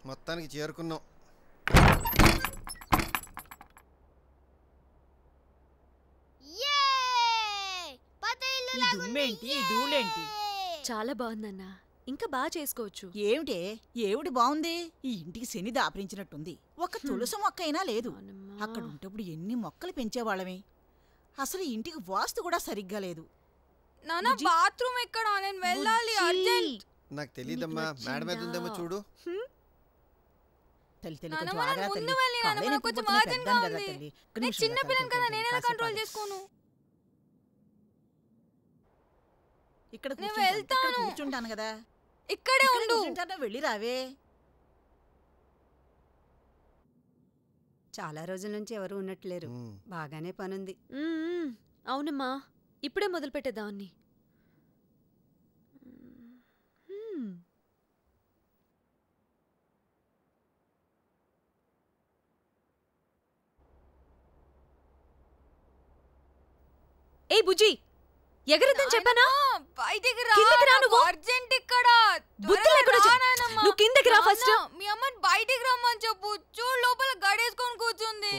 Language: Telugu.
మొత్తానికి చేరుకున్నాం. చాలా బాగుందన్నా. ఇంకా బాగా చేసుకోవచ్చు. ఏమిటే ఏమిటి బాగుంది? ఈ ఇంటికి శని దాపరించినట్టుంది. ఒక తులసి మొక్క అయినా లేదు. అక్కడ ఉంటప్పుడు ఎన్ని మొక్కలు పెంచేవాళ్ళమే. అసలు ఇంటికి వాస్తు కూడా సరిగ్గా లేదు. నానా బాత్రూమ్ ఎక్కడ? నేను వెళ్ళాలి అర్జెంట్. నాకు తెలియదమ్మా, మేడం మీద ఉందేమో చూడు. చిన్న పిల్లని కదా, నేనే కంట్రోల్ చేసుకోను. ఇక్కడ కూర్చుంటాను కదా, ఇక్కడే ఉండు. వెళ్ళి రావే. చాలా రోజుల నుంచి ఎవరు ఉన్నట్లేరు. బాగానే పనుంది. అవునమ్మా, ఇప్పుడే మొదలు పెట్టేదాన్ని. ఏ బుజ్జి, ఎగరొద్దని చెప్పానా? బయటికి రా. కిందకి రా నువ్వు. అర్జెంట్ ఇక్కడ. బుద్ధి లేకుండా నువ్వు కిందకి రా ఫస్ట్. మీ అమ్మని బయటికి రమ్మని చెప్పు. చూడు లోపల గడి